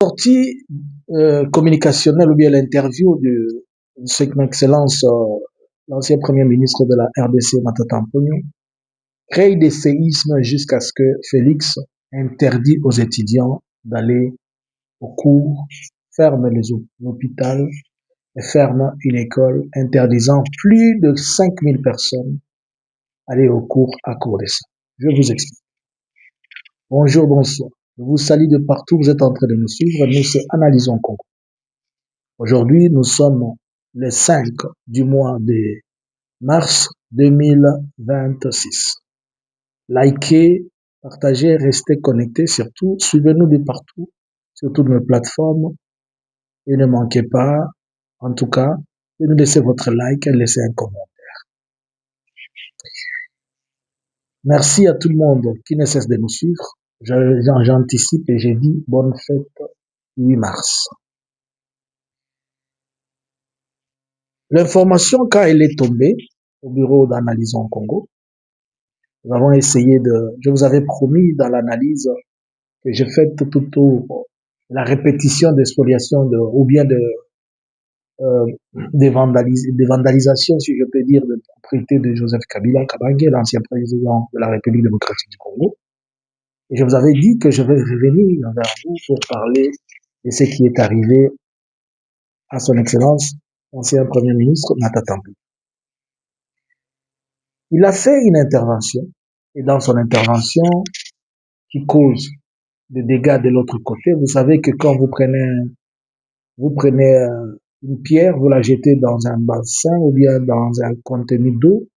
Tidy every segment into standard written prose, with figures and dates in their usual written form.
Sortie communicationnelle ou bien l'interview de son excellence l'ancien premier ministre de la RDC Matata Mponyo crée des séismes jusqu'à ce que Félix interdit aux étudiants d'aller au cours, ferme les hôpitaux et ferme une école interdisant plus de 5000 personnes aller au cours à cause de ça. Je vous explique. Bonjour, bonsoir. Je vous salue de partout, vous êtes en train de nous suivre. Nous, c'est Analysons Congo. Aujourd'hui, nous sommes le 5 du mois de mars 2026. Likez, partagez, restez connectés, surtout, suivez-nous de partout, sur toutes nos plateformes. Et ne manquez pas, en tout cas, de nous laisser votre like et laisser un commentaire. Merci à tout le monde qui ne cesse de nous suivre. J'anticipe et j'ai dit bonne fête 8 mars. L'information, quand elle est tombée au bureau d'Analysons Congo, nous avons essayé je vous avais promis dans l'analyse que j'ai faite tout autour la répétition des spoliations ou bien des vandalisations, si je peux dire, de propriété de Joseph Kabila Kabange, l'ancien président de la République démocratique du Congo. Et je vous avais dit que je vais revenir vers vous pour parler de ce qui est arrivé à son excellence, l'ancien premier ministre Matata Mponyo. Il a fait une intervention, et dans son intervention, qui cause des dégâts de l'autre côté, vous savez que quand vous prenez une pierre, vous la jetez dans un bassin ou bien dans un contenu d'eau,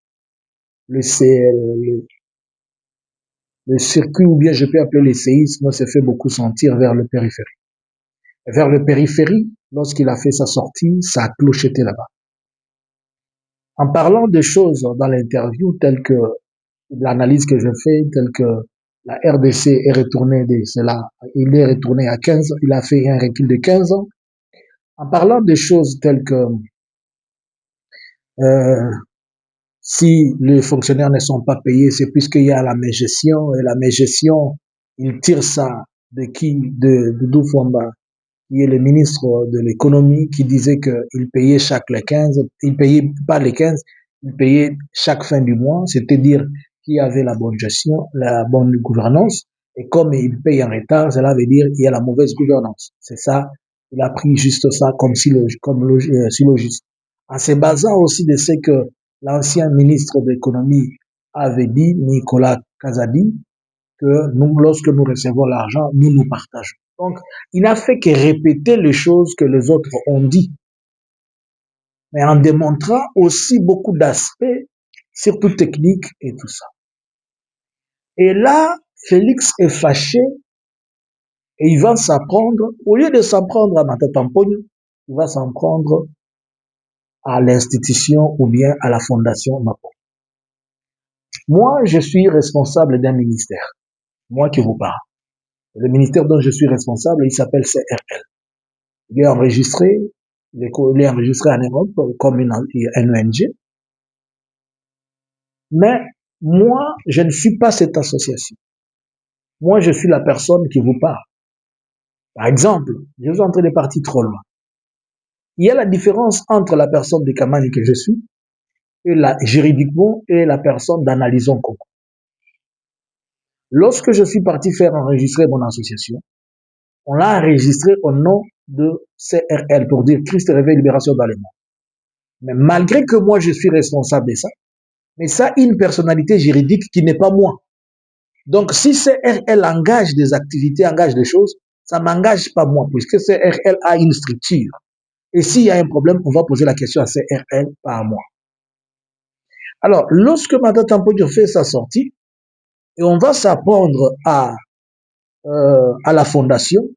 le circuit, ou bien je peux appeler le séisme, se fait beaucoup sentir vers le périphérie. Et vers le périphérie, lorsqu'il a fait sa sortie, ça a clocheté là-bas. En parlant de choses dans l'interview, telles que l'analyse que je fais, telle que la RDC est retournée de cela, il est retourné à 15 ans, il a fait un recul de 15 ans. En parlant de choses telles que si les fonctionnaires ne sont pas payés, c'est puisqu'il y a la mégestion, et la mégestion, il tire ça de qui? De Doufouamba, qui est le ministre de l'économie, qui disait qu'il payait chaque les 15, il payait pas les 15, il payait chaque fin du mois, c'est-à-dire qu'il y avait la bonne gestion, la bonne gouvernance, et comme il paye en retard, cela veut dire qu'il y a la mauvaise gouvernance. C'est ça, il a pris juste ça comme syllogisme. En se basant aussi de ce que l'ancien ministre de l'économie avait dit, Nicolas Kazadi, que nous, lorsque nous recevons l'argent, nous partageons. Donc, il n'a fait que répéter les choses que les autres ont dit, mais en démontrant aussi beaucoup d'aspects, surtout techniques et tout ça. Et là, Félix est fâché et il va s'en prendre, au lieu de s'en prendre à Matata Mponyo, il va s'en prendre à l'institution ou bien à la fondation Mapo. Moi, je suis responsable d'un ministère, moi qui vous parle. Le ministère dont je suis responsable, il s'appelle CRL. Il est enregistré en Europe comme une ONG. Mais moi, je ne suis pas cette association. Moi, je suis la personne qui vous parle. Par exemple, je suis en train de partir trop loin. Il y a la différence entre la personne de Kamani que je suis et juridiquement et la personne d'Analysons Congo. Lorsque je suis parti faire enregistrer mon association, on l'a enregistré au nom de CRL pour dire Christ Réveil Libération dans le monde. Mais malgré que moi je suis responsable de ça, mais ça a une personnalité juridique qui n'est pas moi. Donc si CRL engage des activités, engage des choses, ça ne m'engage pas moi, puisque CRL a une structure. Et s'il y a un problème, on va poser la question à CRL, pas à moi. Alors, lorsque Matata Mponyo fait sa sortie, et on va s'apprendre à la fondation,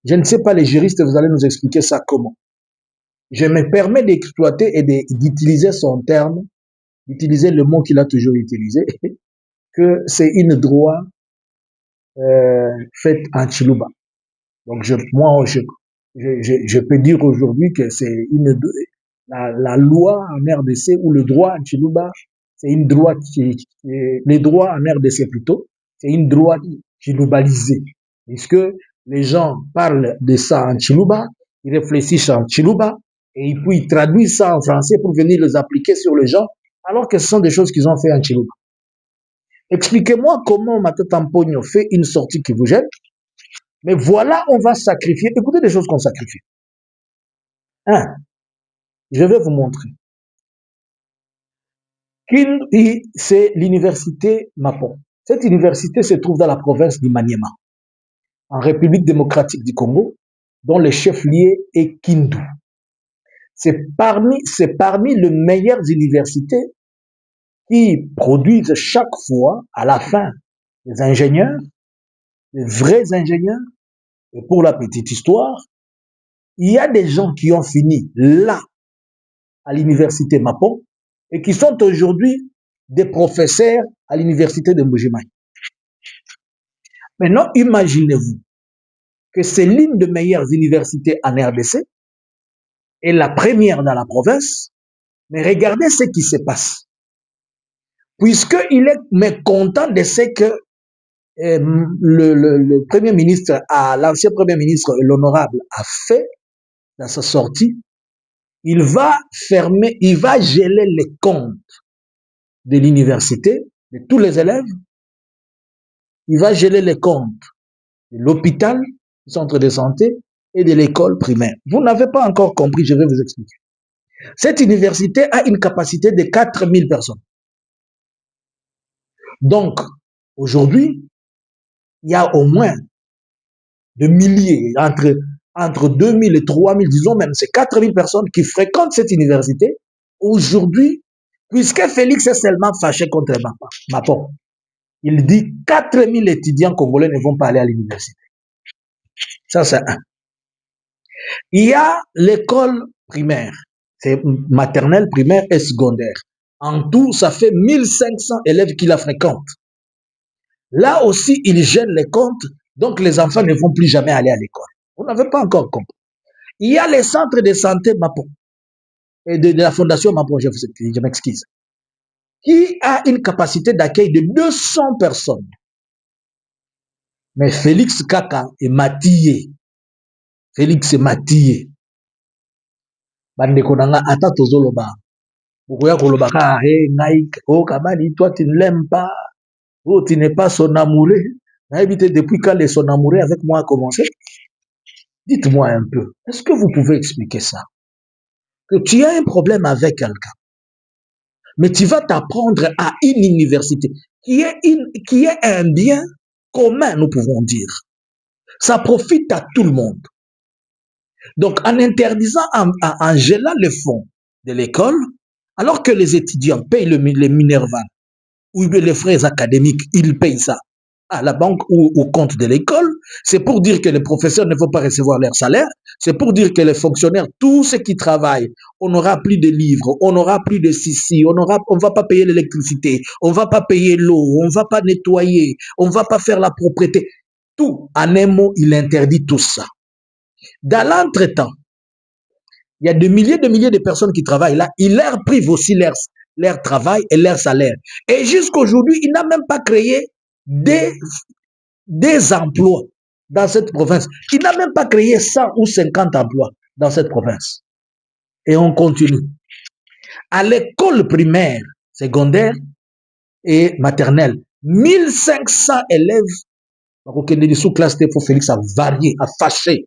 je ne sais pas, les juristes, vous allez nous expliquer ça comment. Je me permets d'exploiter et d'utiliser son terme, d'utiliser le mot qu'il a toujours utilisé, que c'est une droit faite en Chiluba. Donc moi, je peux dire aujourd'hui que c'est la loi en RDC ou le droit en Chiluba, c'est une droit les droits en RDC plutôt, c'est une droit chilubalisée. Puisque les gens parlent de ça en Chiluba, ils réfléchissent en Chiluba, et puis ils traduisent ça en français pour venir les appliquer sur les gens, alors que ce sont des choses qu'ils ont fait en Chiluba. Expliquez-moi comment Matata Mpogno fait une sortie qui vous gêne, mais voilà, on va sacrifier. Écoutez des choses qu'on sacrifie. Un, je vais vous montrer. C'est l'université Mapon. Cette université se trouve dans la province du Maniema, en République démocratique du Congo, dont le chef-lieu est Kindu. C'est parmi les meilleures universités qui produisent chaque fois, à la fin, des ingénieurs, des vrais ingénieurs. Et pour la petite histoire, il y a des gens qui ont fini là, à l'université Mapon, et qui sont aujourd'hui des professeurs à l'université de Mbujimayi. Maintenant, imaginez-vous que c'est l'une des meilleures universités en RDC et la première dans la province, mais regardez ce qui se passe. Puisqu'il est mécontent de ce que le Premier ministre, l'ancien Premier ministre, l'honorable, a fait dans sa sortie, il va geler les comptes de l'université, de tous les élèves, il va geler les comptes de l'hôpital, du centre de santé et de l'école primaire. Vous n'avez pas encore compris, je vais vous expliquer. Cette université a une capacité de 4000 personnes. Donc, aujourd'hui, il y a au moins de milliers, entre 2000 et 3000, disons même, c'est 4000 personnes qui fréquentent cette université. Aujourd'hui, puisque Félix est seulement fâché contre Mapon, il dit 4000 étudiants congolais ne vont pas aller à l'université. Ça, c'est un. Il y a l'école primaire, c'est maternelle, primaire et secondaire. En tout, ça fait 1500 élèves qui la fréquentent. Là aussi, ils gênent les comptes, donc les enfants ne vont plus jamais aller à l'école. Vous n'avez pas encore compris. Il y a les centres de santé Mapon, et de la fondation Mapon, je m'excuse, qui a une capacité d'accueil de 200 personnes. Mais Félix Kaka est matillé. Félix est matillé. Bandeko nanga ata tozoloba. Okoya koloba ka ngai o kabali, toi tu ne l'aimes pas. Oh, tu n'es pas son amoureux. Depuis quand son amoureux avec moi a commencé? Dites-moi un peu. Est-ce que vous pouvez expliquer ça? Que tu as un problème avec quelqu'un, mais tu vas t'apprendre à une université qui est un bien commun, nous pouvons dire. Ça profite à tout le monde. Donc, en interdisant, en gelant les fonds de l'école, alors que les étudiants payent les Minerva ou les frais académiques, ils payent ça à la banque ou au compte de l'école, c'est pour dire que les professeurs ne vont pas recevoir leur salaire, c'est pour dire que les fonctionnaires, tous ceux qui travaillent, on n'aura plus de livres, on n'aura plus de sissi, on ne va pas payer l'électricité, on ne va pas payer l'eau, on ne va pas nettoyer, on ne va pas faire la propreté. Tout, en un mot, il interdit tout ça. Dans l'entretemps, il y a des milliers de personnes qui travaillent là, il leur prive aussi leur travail et leur salaire. Et jusqu'aujourd'hui, il n'a même pas créé des emplois dans cette province. Il n'a même pas créé 100 ou 50 emplois dans cette province. Et on continue. À l'école primaire, secondaire et maternelle, 1500 élèves, sous classe pour Félix a varié, a fâché.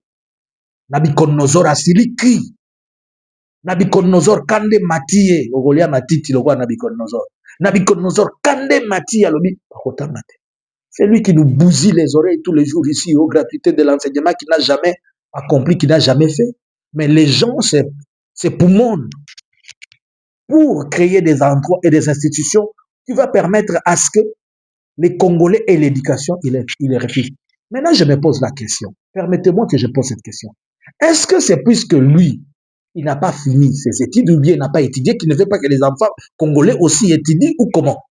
Nabucodonosor a siliki. Nabucodonosor kande matiye. Ogolia matiti lo Nabucodonosor. Nabucodonosor kande matiye lobi pakota mate. C'est lui qui nous bousille les oreilles tous les jours ici, aux gratuités de l'enseignement, qui n'a jamais accompli, qui n'a jamais fait. Mais les gens, c'est poumon pour créer des endroits et des institutions qui va permettre à ce que les Congolais aient l'éducation, ils les refusent. Maintenant, je me pose la question. Permettez-moi que je pose cette question. Est-ce que c'est puisque lui, il n'a pas fini ses études ou bien il n'a pas étudié, qu'il ne veut pas que les enfants congolais aussi étudient ou comment?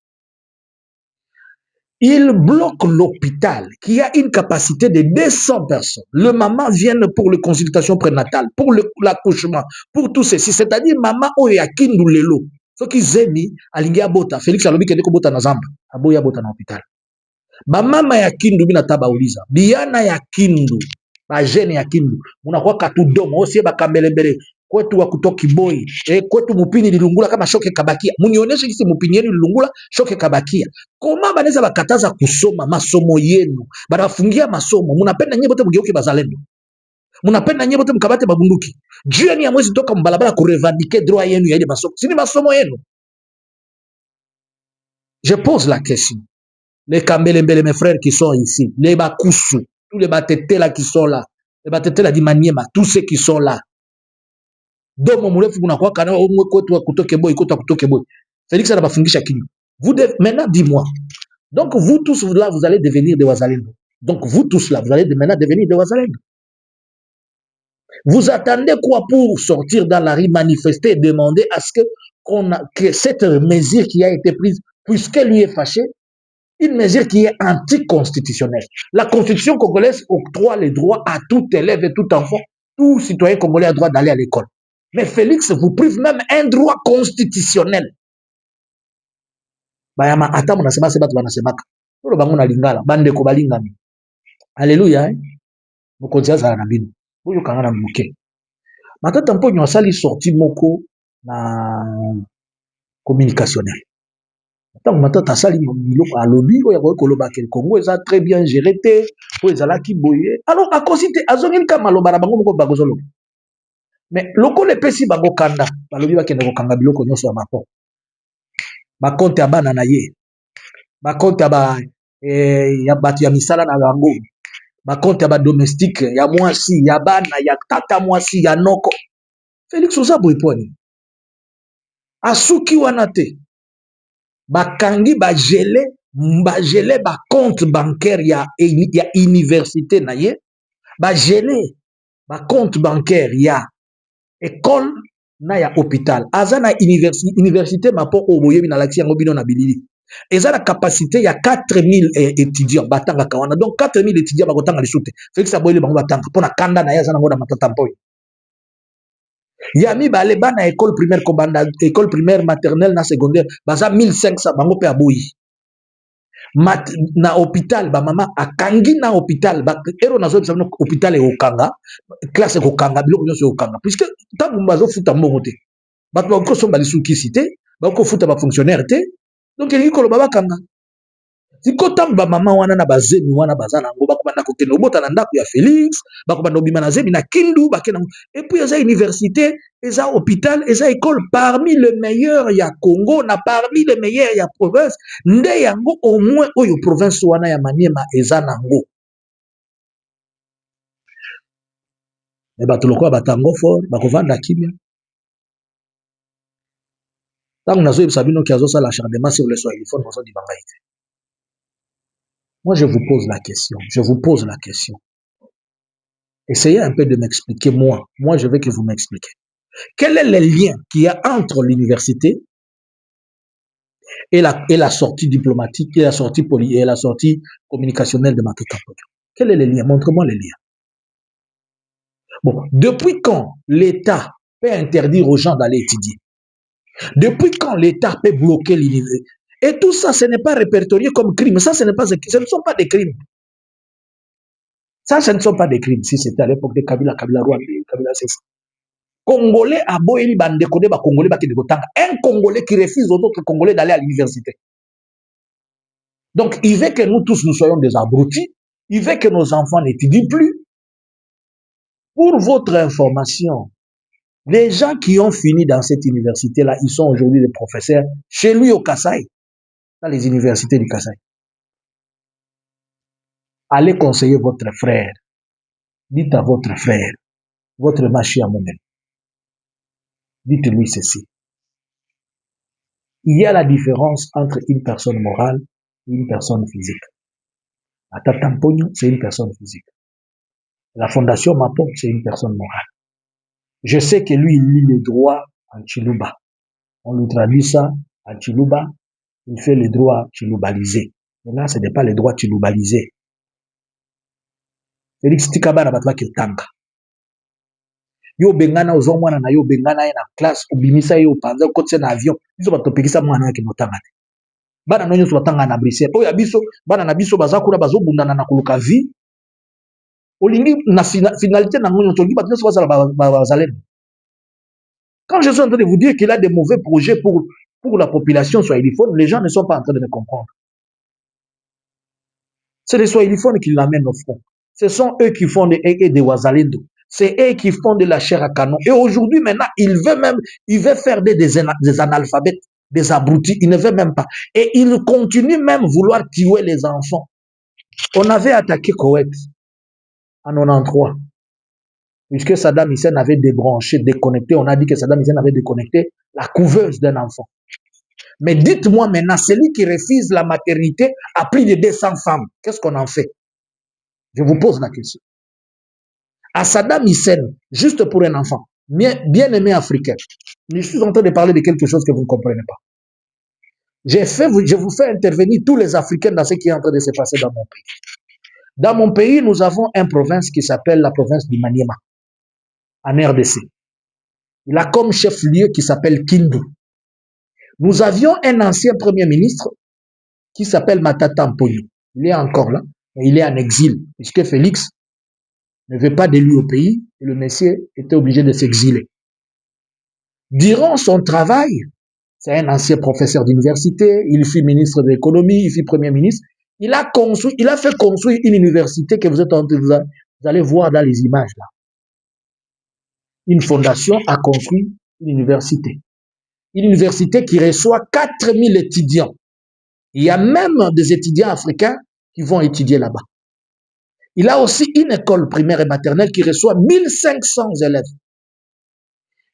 Il bloque l'hôpital qui a une capacité de 200 personnes. Le maman vient pour les consultations prénatales, pour l'accouchement, pour tout ceci. C'est-à-dire maman oya kindu lelo. Ce qui zemi alingia bota. Félix alobi kende ko bota na zamba. Aboya bota na hôpital. Maman ya kindu bina taba uliza. Biana ya kindu. ba jeune ya Kindu munakuwa katudomo osie bakambelembele kwetu wa kutoki boy kwetu mupini lilungula kama shoke kabakia munionyeshe kisi mupini yenu lilungula shoke kabakia koma banaweza bakataza kusoma masomo yenu banafungia masomo munapenda nyinyi bote mugeuke bazalendo munapenda nyinyi bote mkabate babunduki jioni ya mwezi toka mbalabala kurevendike droit yenu ya ile masomo sini masomo yenu. Je pose la question. Les Kambelembele, mes frères qui sont ici, les Bakusu, tous les Batetela qui sont là, les Batetela d'Imaniema, tous ceux qui sont là. Domo murefu kuna kwa kana omwe kwetu wa kutoke boy kwetu wa kutoke boy. Félix anabafungisha kinyo. Vous maintenant dis-moi. Donc vous tous là vous allez devenir des Wazalendo. Donc vous tous là vous allez maintenant devenir des Wazalendo. Vous attendez quoi pour sortir dans la rue, manifester et demander à ce que cette mesure qui a été prise, puisque lui est fâché, une mesure qui est anticonstitutionnelle. La constitution congolaise octroie les droits à tout élève et tout enfant, tout citoyen congolais a droit d'aller à l'école. Mais Félix vous prive même un droit constitutionnel. Bayama ata munasema seba tunasemaka. Tolo bango na lingala, bande ko balingami. Alléluia. Mukonzi za na bino. Boyo kangana muke. Matata mponyo asali sorti moko na communicationnel. Tant matata asali biloko alobi oya ko koloba ke Congo eza très bien géré te po ezala ki boye. Alors à cause te azongeli ka maloba na bango moko bagozolo. Mais loko le pesi bango kanda, balobi bakende ko kanga biloko nyonso ya mapo. Ba compte ya bana na ye. Ba compte ya ba ya batu ya misala na bango. Ba compte ya ba domestique ya mwasi, ya bana, ya tata mwasi, ya noko. Félix oza boye poni. Asuki wana te. Bakangi bagele ba compte bancaire ya université na ye, bagele ba compte bancaire ya école na ya hôpital. Aza na université mapo oboyebi na laksi yango bino na bilili. Eza la capacité ya 4000 étudiants batanga kawana. Donc 4000 étudiants bakotanga lisute. Félix aboyele bango batanga pona kanda na ya za nango na matata mpoy. Yami bale bana école primaire kobanda école primaire maternelle na secondaire baza 1500 bango pe aboyi na hôpital ba mama akangi na hôpital ba ero nazo bisa no hôpital e okanga classe ko kanga biloko nyonso okanga puisque tangu bazo futa mbongo te bato ba ko somba lisukisi te ba ko futa ba fonctionnaire te donc elingi koloba bakanga sikotambu ba mama wana na bazemi wana bazana ngo bakobanda kokende obota na ndako ya Félix bakobanda obima na zemi na Kindu bakena et puis eza université eza hôpital eza école parmi les meilleurs ya Congo na parmi les meilleurs ya province nde yango au moins oyo province wana ya Maniema eza nango mais bato lokola batango fort bakovanda kimia tango nazo yebisa bino ki azosala acharnement sur le soil il faut nazo dibanga ite. Moi, je vous pose la question. Je vous pose la question. Essayez un peu de m'expliquer, moi. Moi, je veux que vous m'expliquiez. Quel est le lien qu'il y a entre l'université et la sortie diplomatique, et la sortie communicationnelle de Matata Ponyo? Quel est le lien? Montre-moi le lien. Bon, depuis quand l'État peut interdire aux gens d'aller étudier? Depuis quand l'État peut bloquer l'université? Et tout ça, ce n'est pas répertorié comme crime. Ça, ce ne sont pas des crimes. Ça, ce ne sont pas des crimes. Si c'était à l'époque de Kabila Rwanda, Kabila c'est ça. Congolais à Boéli Bandekode, Congolais un Congolais qui refuse aux autres Congolais d'aller à l'université. Donc, il veut que nous tous nous soyons des abrutis. Il veut que nos enfants n'étudient plus. Pour votre information, les gens qui ont fini dans cette université-là, ils sont aujourd'hui des professeurs chez lui au Kasaï, dans les universités du Kasaï. Allez conseiller votre frère. Dites à votre frère, votre machi à moi-même. Dites-lui ceci. Il y a la différence entre une personne morale et une personne physique. Matata Ponyo, c'est une personne physique. La fondation Mapon, c'est une personne morale. Je sais que lui, il lit les droits en Chiluba. On lui traduit ça en Chiluba. Il fait les droits chilubalisés. Mais là, ce n'est pas les droits chilubalisés. Félix Tikabana batwa kitanga. Yo bengana ozo mwana na yo bengana na classe ubimisa yo panza kotse na avion. Biso batopekisa mwana yake notanga. Bana nonyo so batanga na Bruxelles. Oya biso bana na biso bazakura bazobundana na kuluka vie. finalité, quand je suis en train de vous dire qu'il a des mauvais projets pour la population swahiliphone, les gens ne sont pas en train de me comprendre. C'est les swahiliphones qui l'amènent au front. Ce sont eux qui font des Wazalendo. C'est eux qui font de la chair à canon. Et aujourd'hui, maintenant, il veut faire des analphabètes, des abrutis. Il ne veut même pas. Et il continue même vouloir tuer les enfants. On avait attaqué Koweït en 93. Puisque Saddam Hussein avait débranché, déconnecté. On a dit que Saddam Hussein avait déconnecté la couveuse d'un enfant. Mais dites-moi maintenant, celui qui refuse la maternité à plus de 200 femmes, qu'est-ce qu'on en fait? Je vous pose la question. À Saddam Hussein, juste pour un enfant, bien aimé africain, je suis en train de parler de quelque chose que vous ne comprenez pas. Je vous fais intervenir tous les Africains dans ce qui est en train de se passer dans mon pays. Dans mon pays, nous avons une province qui s'appelle la province du Maniema, en RDC. Il a comme chef-lieu qui s'appelle Kindu. Nous avions un ancien premier ministre qui s'appelle Matata Mponyo. Il est encore là, mais il est en exil, puisque Félix ne veut pas d'élu au pays, et le monsieur était obligé de s'exiler. Durant son travail, c'est un ancien professeur d'université, il fut ministre de l'économie, il fut premier ministre, il a fait construire une université que vous allez voir dans les images là. Une fondation a construit une université. Une université qui reçoit 4000 étudiants. Il y a même des étudiants africains qui vont étudier là-bas. Il a aussi une école primaire et maternelle qui reçoit 1500 élèves.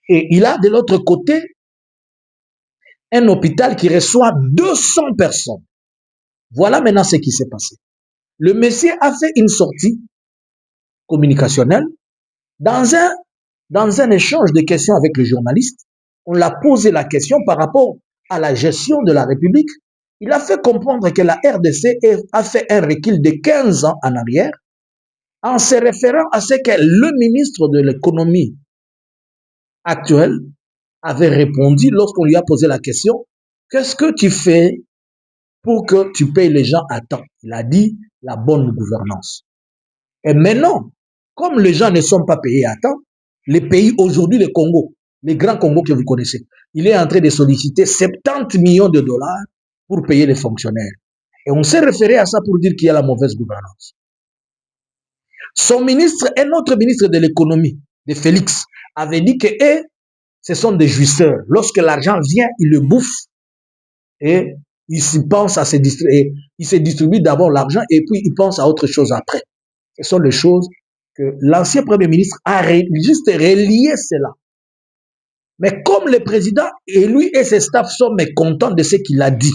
Et il a de l'autre côté un hôpital qui reçoit 200 personnes. Voilà maintenant ce qui s'est passé. Le monsieur a fait une sortie communicationnelle dans un échange de questions avec le journaliste. On l'a posé la question par rapport à la gestion de la République. Il a fait comprendre que la RDC a fait un recul de 15 ans en arrière en se référant à ce que le ministre de l'économie actuel avait répondu lorsqu'on lui a posé la question, qu'est-ce que tu fais pour que tu payes les gens à temps? Il a dit la bonne gouvernance. Et maintenant, comme les gens ne sont pas payés à temps, les pays aujourd'hui, le Congo, les grands Congo que vous connaissez, il est en train de solliciter 70 millions de dollars pour payer les fonctionnaires. Et on s'est référé à ça pour dire qu'il y a la mauvaise gouvernance. Son ministre, un autre ministre de l'économie, de Félix, avait dit que ce sont des jouisseurs. Lorsque l'argent vient, ils le bouffent et ils pensent à se distribuer. Ils se distribuent d'abord l'argent et puis ils pensent à autre chose après. Ce sont les choses que l'ancien premier ministre a juste relié cela. Mais comme le président et lui et ses staffs sont mécontents de ce qu'il a dit,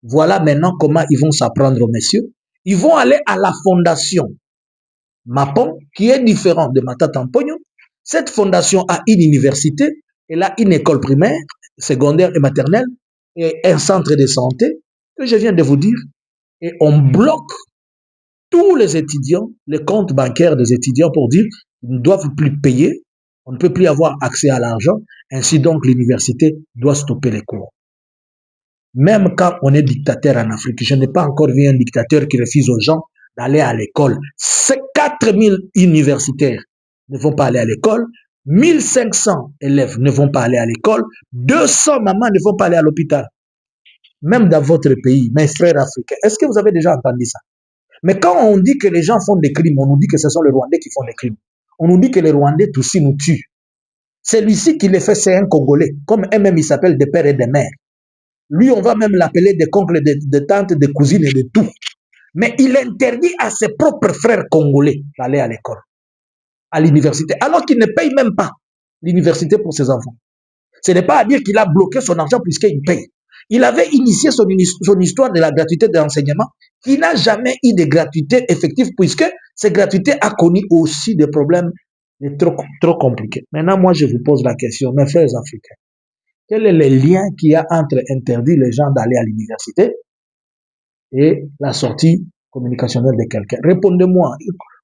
voilà maintenant comment ils vont s'apprendre aux messieurs. Ils vont aller à la fondation Mapon, qui est différente de Matata Mponyo. Cette fondation a une université, elle a une école primaire, secondaire et maternelle, et un centre de santé, que je viens de vous dire, et on bloque tous les étudiants, les comptes bancaires des étudiants pour dire qu'ils ne doivent plus payer, on ne peut plus avoir accès à l'argent, ainsi donc l'université doit stopper les cours. Même quand on est dictateur en Afrique, je n'ai pas encore vu un dictateur qui refuse aux gens d'aller à l'école. Ces 4000 universitaires ne vont pas aller à l'école, 1500 élèves ne vont pas aller à l'école, 200 mamans ne vont pas aller à l'hôpital. Même dans votre pays, mes frères africains, est-ce que vous avez déjà entendu ça? Mais quand on dit que les gens font des crimes, on nous dit que ce sont les Rwandais qui font des crimes. On nous dit que les Rwandais aussi nous tuent. Celui-ci qui les fait, c'est un Congolais, comme eux-mêmes ils s'appellent des pères et des mères. Lui, on va même l'appeler des oncles, des tantes, des cousines et de tout. Mais il interdit à ses propres frères congolais d'aller à l'école, à l'université, alors qu'il ne paye même pas l'université pour ses enfants. Ce n'est pas à dire qu'il a bloqué son argent puisqu'il paye. Il avait initié son histoire de la gratuité de l'enseignement, qui n'a jamais eu de gratuité effective, puisque cette gratuité a connu aussi des problèmes trop compliqués. Maintenant, moi, je vous pose la question, mes frères africains, quel est le lien qu'il y a entre interdire les gens d'aller à l'université et la sortie communicationnelle de quelqu'un? Répondez-moi.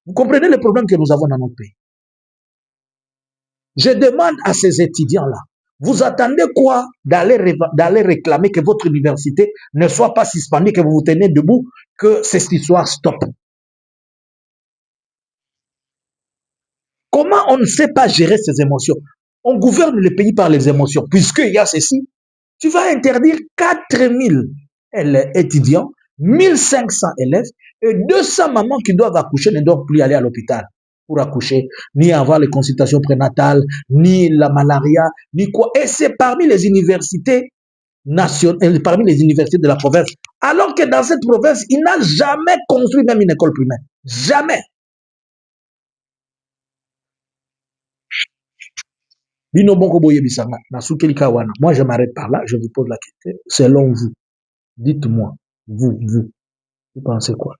Vous comprenez le problème que nous avons dans notre pays? Je demande à ces étudiants-là, vous attendez quoi d'aller réclamer que votre université ne soit pas suspendue, que vous vous tenez debout, que cette histoire stoppe? Comment on ne sait pas gérer ses émotions? On gouverne le pays par les émotions. Puisqu'il y a ceci, tu vas interdire 4000 étudiants, 1500 élèves et 200 mamans qui doivent accoucher ne doivent plus aller à l'hôpital pour accoucher, ni avoir les consultations prénatales, ni la malaria, ni quoi. Et c'est parmi les universités nationales, parmi les universités de la province. Alors que dans cette province, il n'a jamais construit même une école primaire. Jamais. Moi, je m'arrête par là, je vous pose la question. Selon vous, dites-moi, vous pensez quoi?